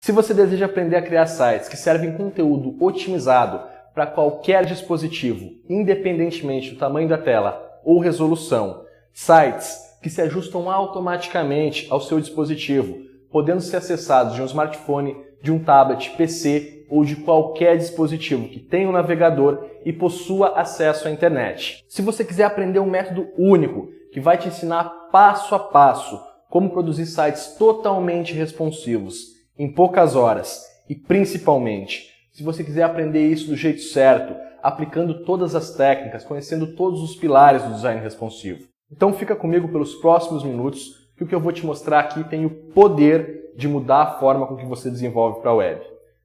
Se você deseja aprender a criar sites que servem conteúdo otimizado para qualquer dispositivo, independentemente do tamanho da tela ou resolução, sites que se ajustam automaticamente ao seu dispositivo, podendo ser acessados de um smartphone, de um tablet, PC ou de qualquer dispositivo que tenha um navegador e possua acesso à internet. Se você quiser aprender um método único que vai te ensinar passo a passo como produzir sites totalmente responsivos em poucas horas e principalmente, se você quiser aprender isso do jeito certo, aplicando todas as técnicas, conhecendo todos os pilares do design responsivo. Então fica comigo pelos próximos minutos, que o que eu vou te mostrar aqui tem o poder de mudar a forma com que você desenvolve para a web.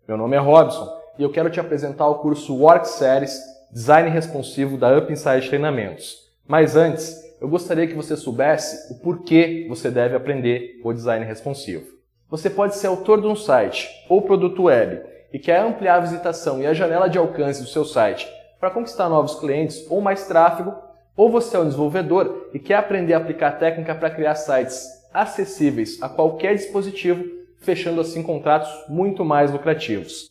Meu nome é Robson e eu quero te apresentar o curso Work Series Design Responsivo da Up Insight Treinamentos. Mas antes, eu gostaria que você soubesse o porquê você deve aprender o design responsivo. Você pode ser autor de um site ou produto web e quer ampliar a visitação e a janela de alcance do seu site para conquistar novos clientes ou mais tráfego, ou você é um desenvolvedor e quer aprender a aplicar técnica para criar sites acessíveis a qualquer dispositivo, fechando assim contratos muito mais lucrativos.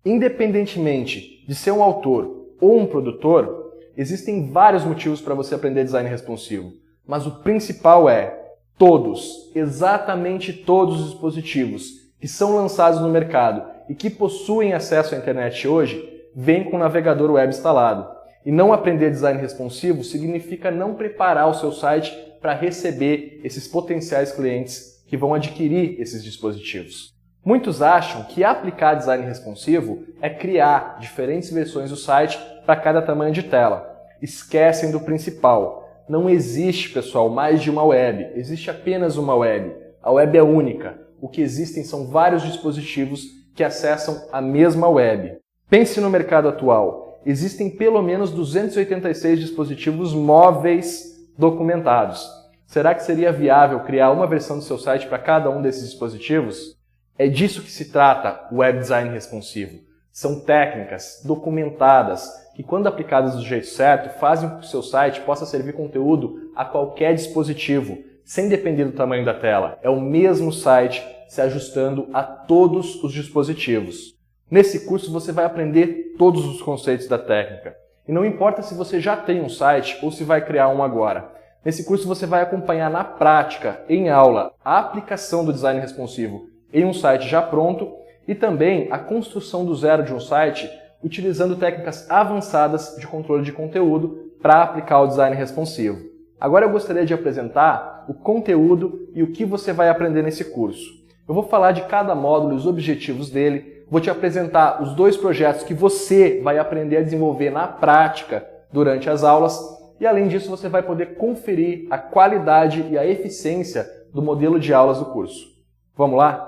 Independentemente de ser um autor ou um produtor, existem vários motivos para você aprender design responsivo, mas o principal é todos, exatamente todos os dispositivos que são lançados no mercado e que possuem acesso à internet hoje, vêm com o navegador web instalado. E não aprender design responsivo significa não preparar o seu site para receber esses potenciais clientes que vão adquirir esses dispositivos. Muitos acham que aplicar design responsivo é criar diferentes versões do site para cada tamanho de tela. Esquecem do principal. Não existe, pessoal, mais de uma web. Existe apenas uma web. A web é única. O que existem são vários dispositivos que acessam a mesma web. Pense no mercado atual. Existem pelo menos 286 dispositivos móveis documentados. Será que seria viável criar uma versão do seu site para cada um desses dispositivos? É disso que se trata o web design responsivo. São técnicas documentadas que, quando aplicadas do jeito certo, fazem com que o seu site possa servir conteúdo a qualquer dispositivo, sem depender do tamanho da tela. É o mesmo site se ajustando a todos os dispositivos. Nesse curso você vai aprender todos os conceitos da técnica. E não importa se você já tem um site ou se vai criar um agora. Nesse curso você vai acompanhar na prática, em aula, a aplicação do design responsivo em um site já pronto e também a construção do zero de um site utilizando técnicas avançadas de controle de conteúdo para aplicar o design responsivo. Agora eu gostaria de apresentar o conteúdo e o que você vai aprender nesse curso. Eu vou falar de cada módulo e os objetivos dele. Vou te apresentar os 2 projetos que você vai aprender a desenvolver na prática durante as aulas e, além disso, você vai poder conferir a qualidade e a eficiência do modelo de aulas do curso. Vamos lá?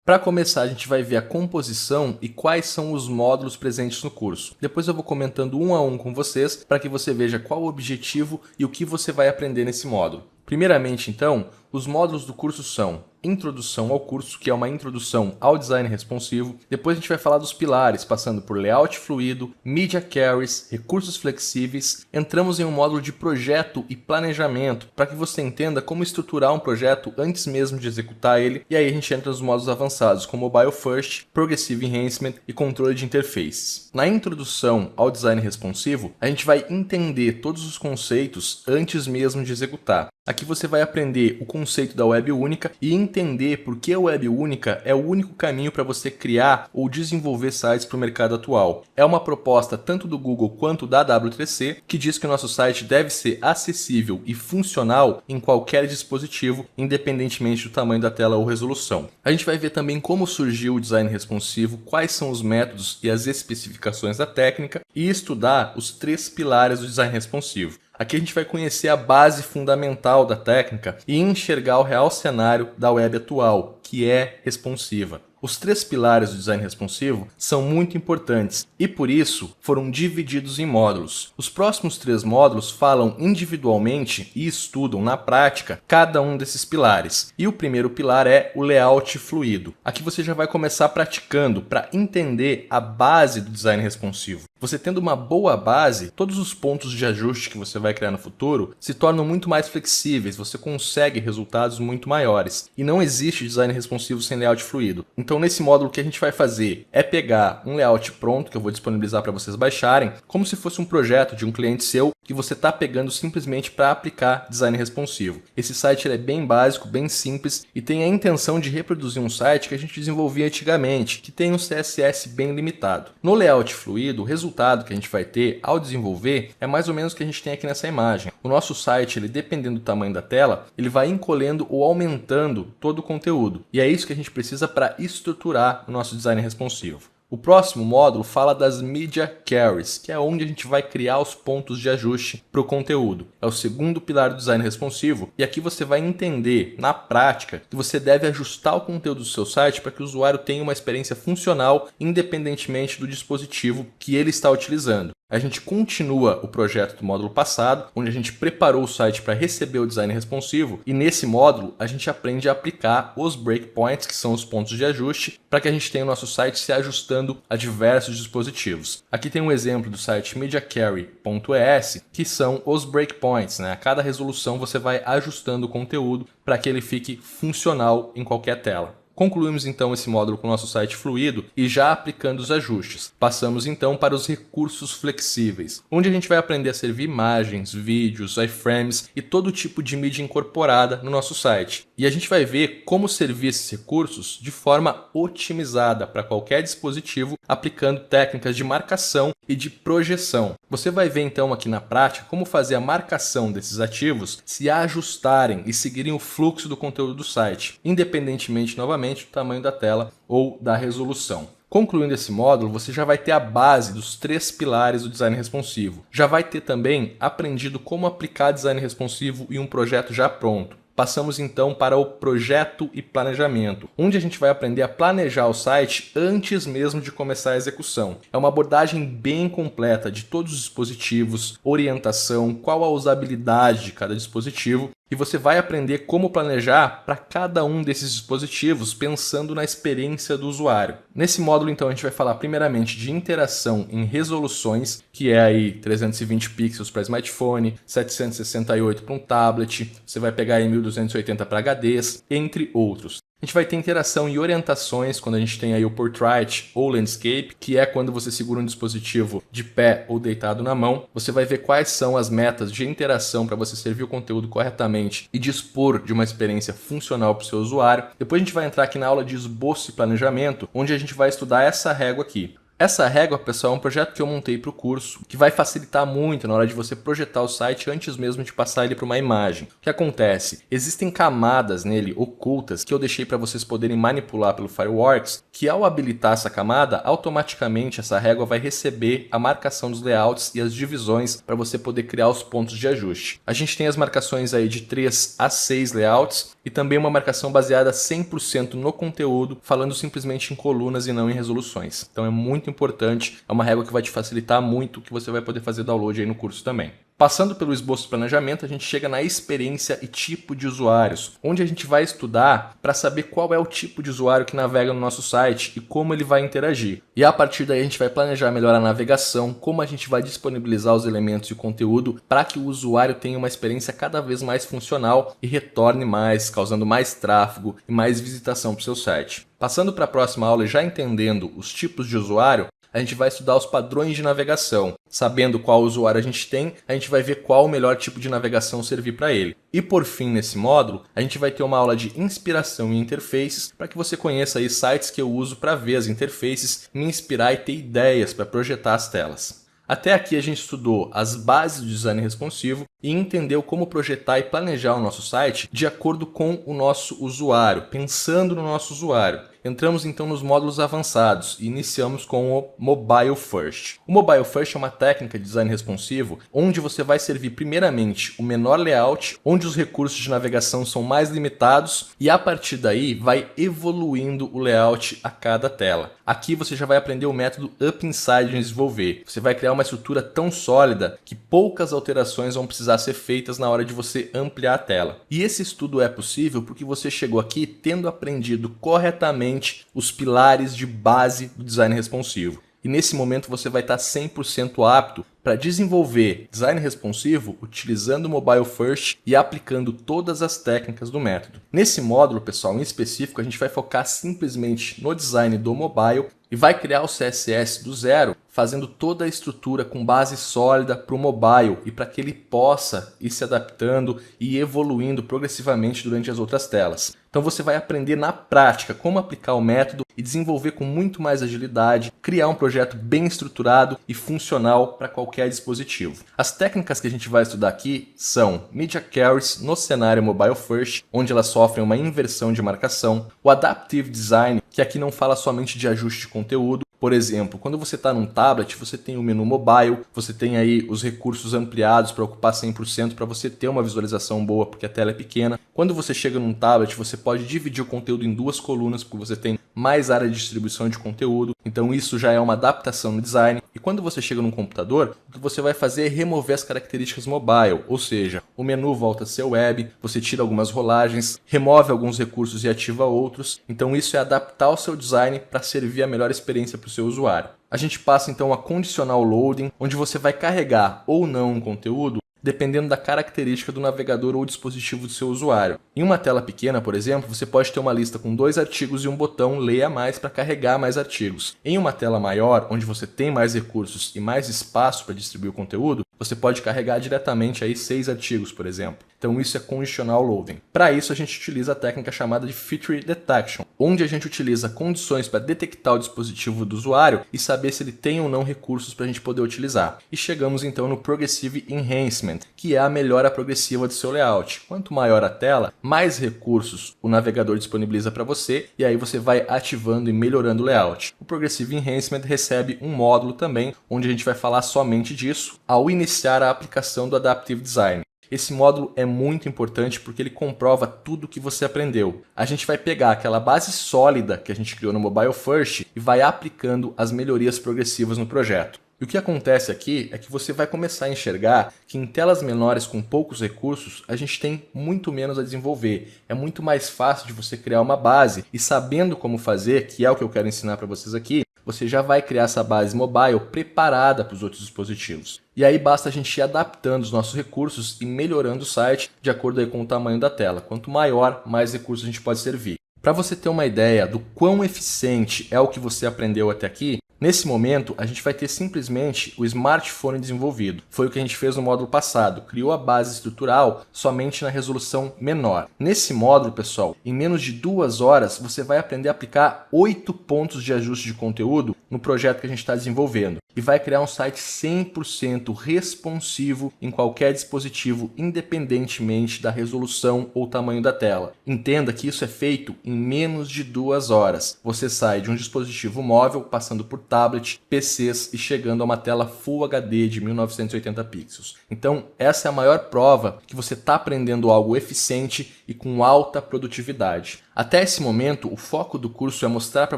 Para começar, a gente vai ver a composição e quais são os módulos presentes no curso. Depois eu vou comentando um a um com vocês para que você veja qual o objetivo e o que você vai aprender nesse módulo. Primeiramente, então, os módulos do curso são Introdução ao curso, que é uma introdução ao design responsivo. Depois a gente vai falar dos pilares, passando por layout fluido, media carries, recursos flexíveis. Entramos em um módulo de projeto e planejamento, para que você entenda como estruturar um projeto antes mesmo de executar ele. E aí a gente entra nos módulos avançados, como Mobile First, Progressive Enhancement e controle de interfaces. Na introdução ao design responsivo, a gente vai entender todos os conceitos antes mesmo de executar. Aqui você vai aprender o conceito da web única e entender por que a web única é o único caminho para você criar ou desenvolver sites para o mercado atual. É uma proposta tanto do Google quanto da W3C que diz que o nosso site deve ser acessível e funcional em qualquer dispositivo, independentemente do tamanho da tela ou resolução. A gente vai ver também como surgiu o design responsivo, quais são os métodos e as especificações da técnica e estudar os 3 pilares do design responsivo. Aqui a gente vai conhecer a base fundamental da técnica e enxergar o real cenário da web atual, que é responsiva. Os 3 pilares do design responsivo são muito importantes e, por isso, foram divididos em módulos. Os próximos 3 módulos falam individualmente e estudam na prática cada um desses pilares. E o primeiro pilar é o layout fluido. Aqui você já vai começar praticando para entender a base do design responsivo. Você tendo uma boa base, todos os pontos de ajuste que você vai criar no futuro se tornam muito mais flexíveis, você consegue resultados muito maiores. E não existe design responsivo sem layout fluido. Então nesse módulo o que a gente vai fazer é pegar um layout pronto, que eu vou disponibilizar para vocês baixarem, como se fosse um projeto de um cliente seu que você está pegando simplesmente para aplicar design responsivo. Esse site ele é bem básico, bem simples e tem a intenção de reproduzir um site que a gente desenvolvia antigamente, que tem um CSS bem limitado. No layout fluido, o resultado que a gente vai ter ao desenvolver é mais ou menos o que a gente tem aqui nessa imagem. O nosso site, ele, dependendo do tamanho da tela, ele vai encolhendo ou aumentando todo o conteúdo. E é isso que a gente precisa para estruturar o nosso design responsivo. O próximo módulo fala das Media Carries, que é onde a gente vai criar os pontos de ajuste para o conteúdo. É o segundo pilar do design responsivo e aqui você vai entender, na prática, que você deve ajustar o conteúdo do seu site para que o usuário tenha uma experiência funcional independentemente do dispositivo que ele está utilizando. A gente continua o projeto do módulo passado, onde a gente preparou o site para receber o design responsivo e nesse módulo a gente aprende a aplicar os breakpoints, que são os pontos de ajuste, para que a gente tenha o nosso site se ajustando a diversos dispositivos. Aqui tem um exemplo do site MediaCarry.es, que são os breakpoints, né? A cada resolução você vai ajustando o conteúdo para que ele fique funcional em qualquer tela. Concluímos então esse módulo com o nosso site fluido e já aplicando os ajustes. Passamos então para os recursos flexíveis, onde a gente vai aprender a servir imagens, vídeos, iframes e todo tipo de mídia incorporada no nosso site. E a gente vai ver como servir esses recursos de forma otimizada para qualquer dispositivo, aplicando técnicas de marcação e de projeção. Você vai ver então aqui na prática como fazer a marcação desses ativos se ajustarem e seguirem o fluxo do conteúdo do site, independentemente novamente do tamanho da tela ou da resolução. Concluindo esse módulo, você já vai ter a base dos 3 pilares do design responsivo. Já vai ter também aprendido como aplicar design responsivo em um projeto já pronto. Passamos então para o projeto e planejamento, onde a gente vai aprender a planejar o site antes mesmo de começar a execução. É uma abordagem bem completa de todos os dispositivos, orientação, qual a usabilidade de cada dispositivo, e você vai aprender como planejar para cada um desses dispositivos pensando na experiência do usuário. Nesse módulo então a gente vai falar primeiramente de interação em resoluções, que é aí 320 pixels para smartphone, 768 para um tablet, você vai pegar aí 1280 para HDs, entre outros. A gente vai ter interação e orientações quando a gente tem aí o Portrait ou Landscape, que é quando você segura um dispositivo de pé ou deitado na mão. Você vai ver quais são as metas de interação para você servir o conteúdo corretamente e dispor de uma experiência funcional para o seu usuário. Depois a gente vai entrar aqui na aula de esboço e planejamento, onde a gente vai estudar essa régua aqui. Essa régua, pessoal, é um projeto que eu montei para o curso, que vai facilitar muito na hora de você projetar o site antes mesmo de passar ele para uma imagem. O que acontece? Existem camadas nele ocultas que eu deixei para vocês poderem manipular pelo Fireworks, que ao habilitar essa camada, automaticamente essa régua vai receber a marcação dos layouts e as divisões para você poder criar os pontos de ajuste. A gente tem as marcações aí de 3 a 6 layouts e também uma marcação baseada 100% no conteúdo, falando simplesmente em colunas e não em resoluções. Então é muito importante, é uma régua que vai te facilitar muito, que você vai poder fazer download aí no curso também. Passando pelo esboço de planejamento, a gente chega na experiência e tipo de usuários, onde a gente vai estudar para saber qual é o tipo de usuário que navega no nosso site e como ele vai interagir. E a partir daí a gente vai planejar melhor a navegação, como a gente vai disponibilizar os elementos e o conteúdo para que o usuário tenha uma experiência cada vez mais funcional e retorne mais, causando mais tráfego e mais visitação para o seu site. Passando para a próxima aula e já entendendo os tipos de usuário, a gente vai estudar os padrões de navegação. Sabendo qual usuário a gente tem, a gente vai ver qual o melhor tipo de navegação servir para ele. E por fim, nesse módulo, a gente vai ter uma aula de inspiração em interfaces para que você conheça aí sites que eu uso para ver as interfaces, me inspirar e ter ideias para projetar as telas. Até aqui a gente estudou as bases do design responsivo e entendeu como projetar e planejar o nosso site de acordo com o nosso usuário, pensando no nosso usuário. Entramos então nos módulos avançados e iniciamos com o Mobile First. O Mobile First é uma técnica de design responsivo onde você vai servir primeiramente o menor layout, onde os recursos de navegação são mais limitados e a partir daí vai evoluindo o layout a cada tela. Aqui você já vai aprender o método Up Inside de desenvolver. Você vai criar uma estrutura tão sólida que poucas alterações vão precisar ser feitas na hora de você ampliar a tela. E esse estudo é possível porque você chegou aqui tendo aprendido corretamente os pilares de base do design responsivo. e nesse momento você vai estar 100% apto para desenvolver design responsivo utilizando o Mobile First e aplicando todas as técnicas do método. Nesse módulo, pessoal, em específico, a gente vai focar simplesmente no design do mobile e vai criar o CSS do zero, fazendo toda a estrutura com base sólida para o mobile e para que ele possa ir se adaptando e evoluindo progressivamente durante as outras telas. Então você vai aprender na prática como aplicar o método e desenvolver com muito mais agilidade, criar um projeto bem estruturado e funcional para qualquer dispositivo. As técnicas que a gente vai estudar aqui são Media Queries no cenário Mobile First, onde elas sofrem uma inversão de marcação, o Adaptive Design, que aqui não fala somente de ajuste de conteúdo. Por exemplo, quando você está num tablet, você tem o menu mobile, você tem aí os recursos ampliados para ocupar 100% para você ter uma visualização boa, porque a tela é pequena. Quando você chega num tablet, você pode dividir o conteúdo em duas colunas, porque você tem mais área de distribuição de conteúdo. Então isso já é uma adaptação no design. E quando você chega num computador, o que você vai fazer é remover as características mobile, ou seja, o menu volta a ser web, você tira algumas rolagens, remove alguns recursos e ativa outros. Então isso é adaptar o seu design para servir a melhor experiência para o seu usuário. A gente passa então a condicional loading, onde você vai carregar ou não um conteúdo dependendo da característica do navegador ou dispositivo do seu usuário. Em uma tela pequena, por exemplo, você pode ter uma lista com 2 artigos e um botão Leia Mais para carregar mais artigos. Em uma tela maior, onde você tem mais recursos e mais espaço para distribuir o conteúdo, você pode carregar diretamente aí 6 artigos, por exemplo. Então isso é conditional loading. Para isso a gente utiliza a técnica chamada de Feature Detection, onde a gente utiliza condições para detectar o dispositivo do usuário e saber se ele tem ou não recursos para a gente poder utilizar. E chegamos então no Progressive Enhancement, que é a melhora progressiva do seu layout. Quanto maior a tela, mais recursos o navegador disponibiliza para você e aí você vai ativando e melhorando o layout. O Progressive Enhancement recebe um módulo também, onde a gente vai falar somente disso ao iniciar a aplicação do Adaptive Design. Esse módulo é muito importante porque ele comprova tudo o que você aprendeu. A gente vai pegar aquela base sólida que a gente criou no Mobile First e vai aplicando as melhorias progressivas no projeto. E o que acontece aqui é que você vai começar a enxergar que em telas menores com poucos recursos, a gente tem muito menos a desenvolver. É muito mais fácil de você criar uma base e sabendo como fazer, que é o que eu quero ensinar para vocês aqui, você já vai criar essa base mobile preparada para os outros dispositivos. E aí basta a gente ir adaptando os nossos recursos e melhorando o site de acordo aí com o tamanho da tela. Quanto maior, mais recursos a gente pode servir. Para você ter uma ideia do quão eficiente é o que você aprendeu até aqui, nesse momento, a gente vai ter simplesmente o smartphone desenvolvido. Foi o que a gente fez no módulo passado, criou a base estrutural somente na resolução menor. Nesse módulo, pessoal, em menos de 2 horas, você vai aprender a aplicar 8 pontos de ajuste de conteúdo no projeto que a gente está desenvolvendo. E vai criar um site 100% responsivo em qualquer dispositivo, independentemente da resolução ou tamanho da tela. Entenda que isso é feito em menos de 2 horas. Você sai de um dispositivo móvel, passando por tablet, PCs e chegando a uma tela Full HD de 1980 pixels. Então, essa é a maior prova que você está aprendendo algo eficiente e com alta produtividade. Até esse momento, o foco do curso é mostrar para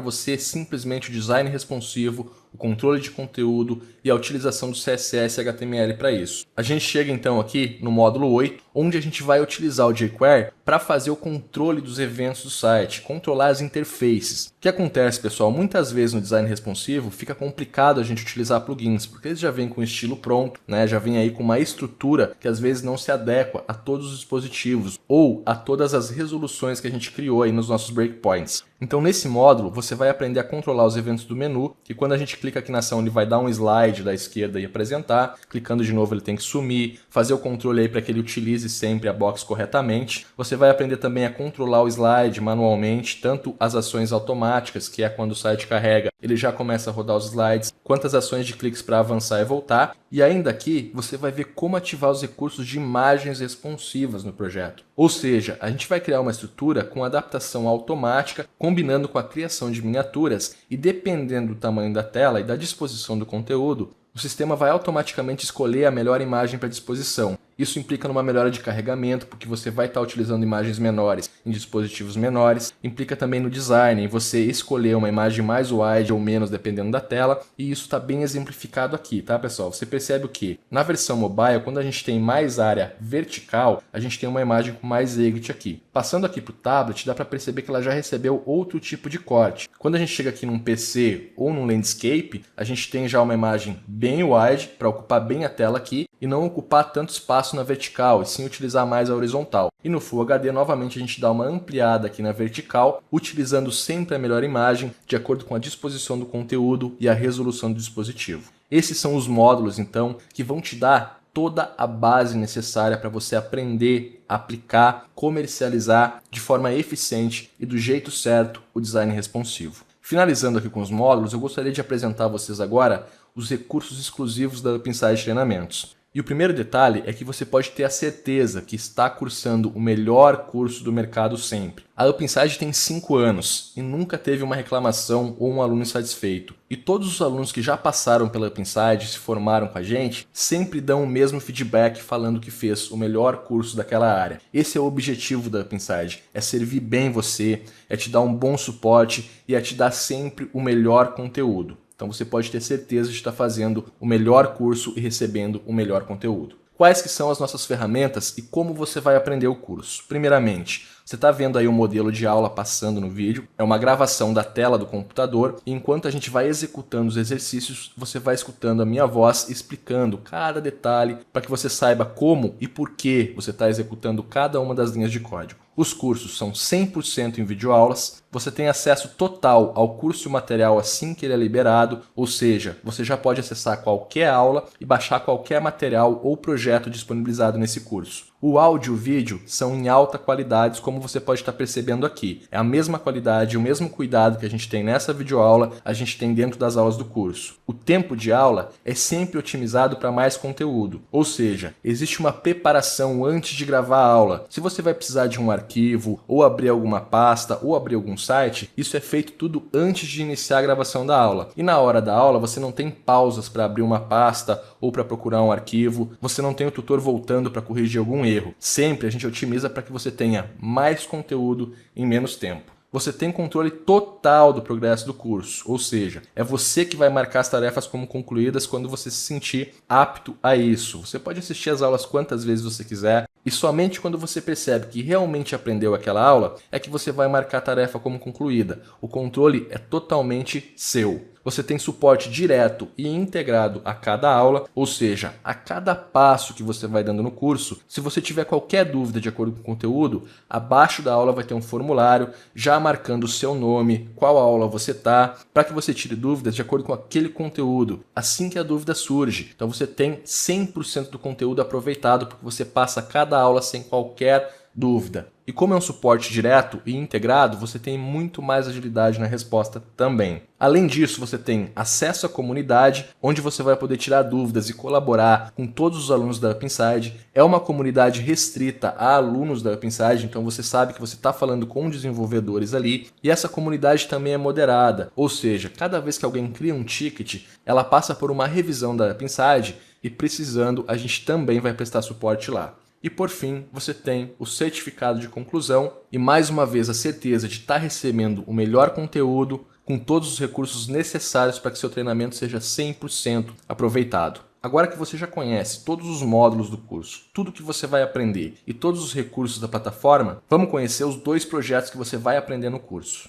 você simplesmente o design responsivo, o controle de conteúdo e a utilização do CSS e HTML para isso. A gente chega então aqui no módulo 8, onde a gente vai utilizar o jQuery para fazer o controle dos eventos do site, controlar as interfaces. O que acontece, pessoal? Muitas vezes no design responsivo fica complicado a gente utilizar plugins, porque eles já vêm com o estilo pronto, né? Já vem aí com uma estrutura que às vezes não se adequa a todos os dispositivos ou a todas as resoluções que a gente criou aí nos nossos breakpoints. Então nesse módulo você vai aprender a controlar os eventos do menu, que quando a gente clica aqui na ação ele vai dar um slide da esquerda e apresentar, clicando de novo ele tem que sumir, fazer o controle aí para que ele utilize sempre a box corretamente. Você vai aprender também a controlar o slide manualmente, tanto as ações automáticas, que é quando o site carrega, ele já começa a rodar os slides, quanto as ações de cliques para avançar e voltar. E ainda aqui você vai ver como ativar os recursos de imagens responsivas no projeto. Ou seja, a gente vai criar uma estrutura com adaptação automática, combinando com a criação de miniaturas e dependendo do tamanho da tela e da disposição do conteúdo, o sistema vai automaticamente escolher a melhor imagem para disposição. Isso implica numa melhora de carregamento, porque você vai estar utilizando imagens menores em dispositivos menores. Implica também no design, em você escolher uma imagem mais wide ou menos dependendo da tela, e isso está bem exemplificado aqui, tá, pessoal? Você percebe o que? Na versão mobile, quando a gente tem mais área vertical, a gente tem uma imagem com mais exit aqui. Passando aqui para o tablet, dá para perceber que ela já recebeu outro tipo de corte. Quando a gente chega aqui num PC ou num landscape, a gente tem já uma imagem bem wide para ocupar bem a tela aqui e não ocupar tanto espaço na vertical, e sim utilizar mais a horizontal. E no Full HD, novamente, a gente dá uma ampliada aqui na vertical, utilizando sempre a melhor imagem, de acordo com a disposição do conteúdo e a resolução do dispositivo. Esses são os módulos, então, que vão te dar toda a base necessária para você aprender, aplicar, comercializar de forma eficiente e do jeito certo o design responsivo. Finalizando aqui com os módulos, eu gostaria de apresentar a vocês agora os recursos exclusivos da UpInsight Treinamentos. E o primeiro detalhe é que você pode ter a certeza que está cursando o melhor curso do mercado sempre. A UpInsight tem 5 anos e nunca teve uma reclamação ou um aluno insatisfeito. E todos os alunos que já passaram pela UpInsight e se formaram com a gente sempre dão o mesmo feedback falando que fez o melhor curso daquela área. Esse é o objetivo da UpInsight, é servir bem você, é te dar um bom suporte e é te dar sempre o melhor conteúdo. Então você pode ter certeza de estar fazendo o melhor curso e recebendo o melhor conteúdo. Quais que são as nossas ferramentas e como você vai aprender o curso? Primeiramente, você está vendo aí o modelo de aula passando no vídeo, é uma gravação da tela do computador e enquanto a gente vai executando os exercícios, você vai escutando a minha voz explicando cada detalhe para que você saiba como e por que você está executando cada uma das linhas de código. Os cursos são 100% em videoaulas, você tem acesso total ao curso e o material assim que ele é liberado, ou seja, você já pode acessar qualquer aula e baixar qualquer material ou projeto disponibilizado nesse curso. O áudio e o vídeo são em alta qualidade, como você pode estar percebendo aqui. É a mesma qualidade, o mesmo cuidado que a gente tem nessa videoaula, a gente tem dentro das aulas do curso. O tempo de aula é sempre otimizado para mais conteúdo, ou seja, existe uma preparação antes de gravar a aula. Se você vai precisar de um arquivo, ou abrir alguma pasta, ou abrir algum site, isso é feito tudo antes de iniciar a gravação da aula. E na hora da aula você não tem pausas para abrir uma pasta ou para procurar um arquivo, você não tem o tutor voltando para corrigir algum erro. Sempre a gente otimiza para que você tenha mais conteúdo em menos tempo. Você tem controle total do progresso do curso, ou seja, é você que vai marcar as tarefas como concluídas quando você se sentir apto a isso. Você pode assistir as aulas quantas vezes você quiser e somente quando você percebe que realmente aprendeu aquela aula é que você vai marcar a tarefa como concluída. O controle é totalmente seu. Você tem suporte direto e integrado a cada aula, ou seja, a cada passo que você vai dando no curso. Se você tiver qualquer dúvida de acordo com o conteúdo, abaixo da aula vai ter um formulário já marcando o seu nome, qual aula você está, para que você tire dúvidas de acordo com aquele conteúdo, assim que a dúvida surge. Então você tem 100% do conteúdo aproveitado, porque você passa cada aula sem qualquer dúvida. E como é um suporte direto e integrado, você tem muito mais agilidade na resposta também. Além disso, você tem acesso à comunidade, onde você vai poder tirar dúvidas e colaborar com todos os alunos da UpInsight. É uma comunidade restrita a alunos da UpInsight, então você sabe que você está falando com desenvolvedores ali. E essa comunidade também é moderada, ou seja, cada vez que alguém cria um ticket, ela passa por uma revisão da UpInsight e precisando, a gente também vai prestar suporte lá. E por fim, você tem o certificado de conclusão e mais uma vez a certeza de estar recebendo o melhor conteúdo com todos os recursos necessários para que seu treinamento seja 100% aproveitado. Agora que você já conhece todos os módulos do curso, tudo que você vai aprender e todos os recursos da plataforma, vamos conhecer os 2 projetos que você vai aprender no curso.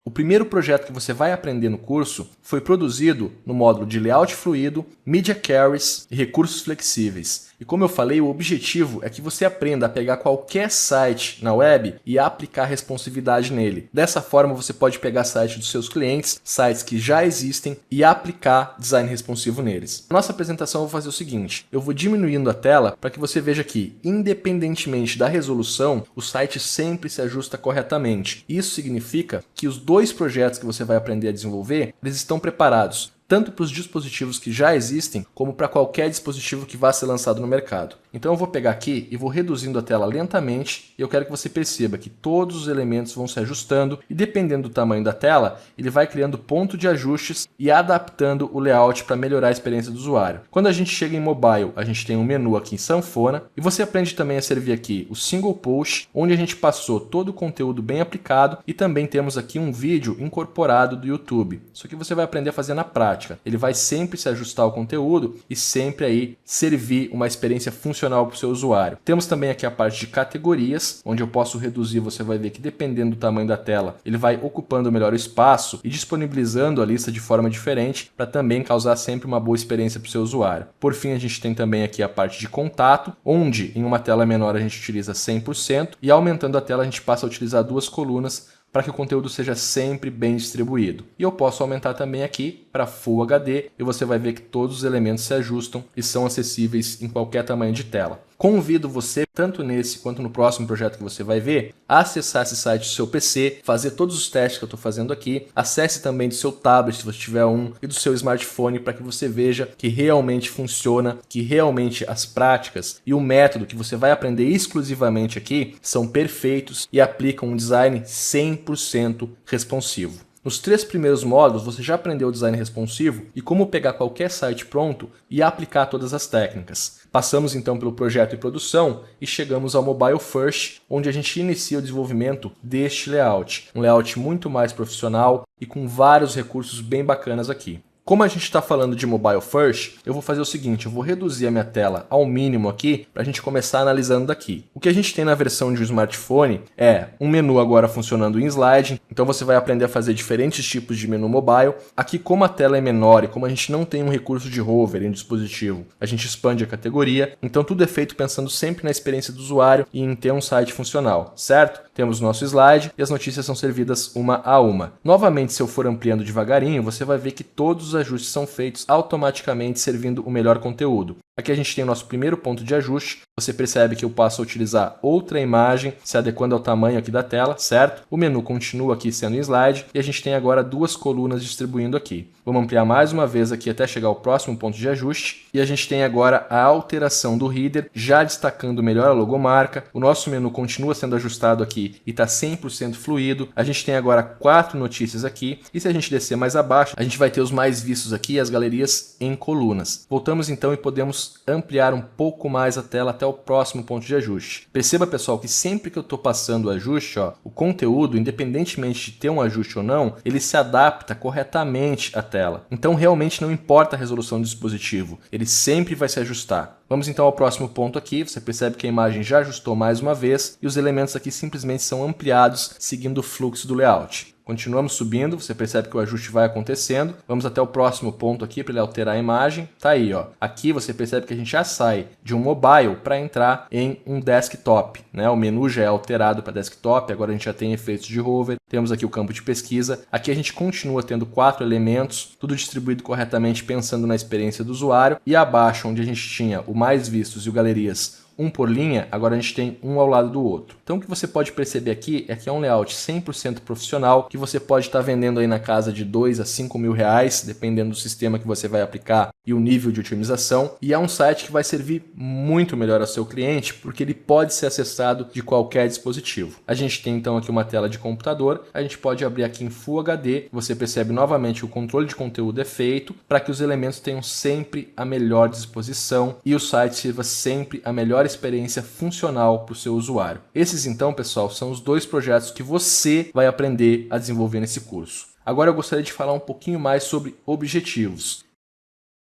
O primeiro projeto que você vai aprender no curso foi produzido no módulo de Layout Fluido, Media Carries e Recursos Flexíveis. E como eu falei, o objetivo é que você aprenda a pegar qualquer site na web e aplicar responsividade nele. Dessa forma, você pode pegar sites dos seus clientes, sites que já existem, e aplicar design responsivo neles. Na nossa apresentação, eu vou fazer o seguinte. Eu vou diminuindo a tela para que você veja que, independentemente da resolução, o site sempre se ajusta corretamente. Isso significa que os 2 projetos que você vai aprender a desenvolver, eles estão preparados tanto para os dispositivos que já existem, como para qualquer dispositivo que vá ser lançado no mercado. Então eu vou pegar aqui e vou reduzindo a tela lentamente e eu quero que você perceba que todos os elementos vão se ajustando e dependendo do tamanho da tela, ele vai criando ponto de ajustes e adaptando o layout para melhorar a experiência do usuário. Quando a gente chega em mobile, a gente tem um menu aqui em sanfona e você aprende também a servir aqui o single push, onde a gente passou todo o conteúdo bem aplicado e também temos aqui um vídeo incorporado do YouTube. Isso aqui você vai aprender a fazer na prática. Ele vai sempre se ajustar ao conteúdo e sempre aí servir uma experiência funcional para o seu usuário. Temos também aqui a parte de categorias, onde eu posso reduzir, você vai ver que dependendo do tamanho da tela, ele vai ocupando melhor o espaço e disponibilizando a lista de forma diferente para também causar sempre uma boa experiência para o seu usuário. Por fim, a gente tem também aqui a parte de contato, onde em uma tela menor a gente utiliza 100% e aumentando a tela a gente passa a utilizar duas colunas para que o conteúdo seja sempre bem distribuído. E eu posso aumentar também aqui para Full HD e você vai ver que todos os elementos se ajustam e são acessíveis em qualquer tamanho de tela. Convido você, tanto nesse quanto no próximo projeto que você vai ver, a acessar esse site do seu PC, fazer todos os testes que eu estou fazendo aqui, acesse também do seu tablet, se você tiver um, e do seu smartphone para que você veja que realmente funciona, que realmente as práticas e o método que você vai aprender exclusivamente aqui são perfeitos e aplicam um design 100% responsivo. Nos 3 primeiros módulos você já aprendeu o design responsivo e como pegar qualquer site pronto e aplicar todas as técnicas. Passamos então pelo projeto e produção e chegamos ao Mobile First, onde a gente inicia o desenvolvimento deste layout. Um layout muito mais profissional e com vários recursos bem bacanas aqui. Como a gente está falando de Mobile First, eu vou fazer o seguinte, eu vou reduzir a minha tela ao mínimo aqui para a gente começar analisando daqui. O que a gente tem na versão de um smartphone é um menu agora funcionando em slide, então você vai aprender a fazer diferentes tipos de menu mobile. Aqui, como a tela é menor e como a gente não tem um recurso de hover em dispositivo, a gente expande a categoria, então tudo é feito pensando sempre na experiência do usuário e em ter um site funcional, certo? Temos o nosso slide e as notícias são servidas uma a uma. Novamente, se eu for ampliando devagarinho, você vai ver que todos os ajustes são feitos automaticamente servindo o melhor conteúdo. Aqui a gente tem o nosso primeiro ponto de ajuste. Você percebe que eu passo a utilizar outra imagem, se adequando ao tamanho aqui da tela, certo? O menu continua aqui sendo em slide e a gente tem agora 2 colunas distribuindo aqui. Vamos ampliar mais uma vez aqui até chegar ao próximo ponto de ajuste. E a gente tem agora a alteração do header, já destacando melhor a logomarca. O nosso menu continua sendo ajustado aqui e está 100% fluido. A gente tem agora 4 notícias aqui. E se a gente descer mais abaixo, a gente vai ter os mais vistos aqui e as galerias em colunas. Voltamos então e podemos ampliar um pouco mais a tela até o próximo ponto de ajuste. Perceba, pessoal, que sempre que eu estou passando o ajuste, o conteúdo, independentemente de ter um ajuste ou não, ele se adapta corretamente à tela. Então, realmente não importa a resolução do dispositivo, ele sempre vai se ajustar. Vamos então ao próximo ponto aqui. Você percebe que a imagem já ajustou mais uma vez e os elementos aqui simplesmente são ampliados seguindo o fluxo do layout. Continuamos subindo, você percebe que o ajuste vai acontecendo. Vamos até o próximo ponto aqui para ele alterar a imagem. Tá aí, ó. Aqui você percebe que a gente já sai de um mobile para entrar em um desktop, né? O menu já é alterado para desktop, agora a gente já tem efeitos de hover. Temos aqui o campo de pesquisa. Aqui a gente continua tendo 4 elementos, tudo distribuído corretamente pensando na experiência do usuário. E abaixo, onde a gente tinha o mais vistos e o galerias um por linha, agora a gente tem um ao lado do outro. Então o que você pode perceber aqui é que é um layout 100% profissional, que você pode estar vendendo aí na casa de 2 a 5 mil reais, dependendo do sistema que você vai aplicar e o nível de otimização. E é um site que vai servir muito melhor ao seu cliente, porque ele pode ser acessado de qualquer dispositivo. A gente tem então aqui uma tela de computador, a gente pode abrir aqui em Full HD, você percebe novamente que o controle de conteúdo é feito para que os elementos tenham sempre a melhor disposição e o site sirva sempre a melhor experiência funcional para o seu usuário. Esses então, pessoal, são os 2 projetos que você vai aprender a desenvolver nesse curso. Agora eu gostaria de falar um pouquinho mais sobre objetivos.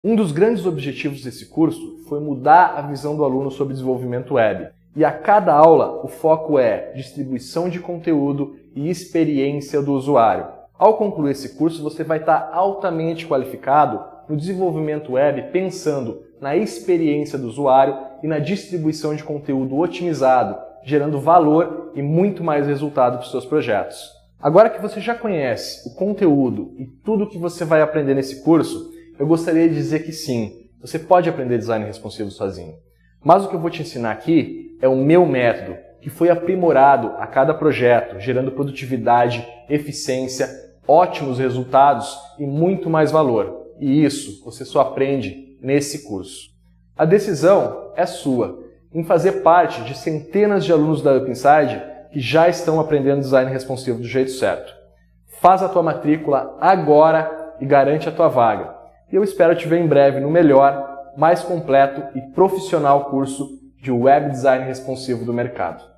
Um dos grandes objetivos desse curso foi mudar a visão do aluno sobre desenvolvimento web. E a cada aula o foco é distribuição de conteúdo e experiência do usuário. Ao concluir esse curso, você vai estar altamente qualificado no desenvolvimento web pensando na experiência do usuário e na distribuição de conteúdo otimizado, gerando valor e muito mais resultado para os seus projetos. Agora que você já conhece o conteúdo e tudo que você vai aprender nesse curso, eu gostaria de dizer que sim, você pode aprender design responsivo sozinho. Mas o que eu vou te ensinar aqui é o meu método, que foi aprimorado a cada projeto, gerando produtividade, eficiência, ótimos resultados e muito mais valor. E isso você só aprende nesse curso. A decisão é sua. em fazer parte de centenas de alunos da Up Inside que já estão aprendendo design responsivo do jeito certo. Faz a tua matrícula agora e garante a tua vaga. E eu espero te ver em breve no melhor, mais completo e profissional curso de Web Design Responsivo do mercado.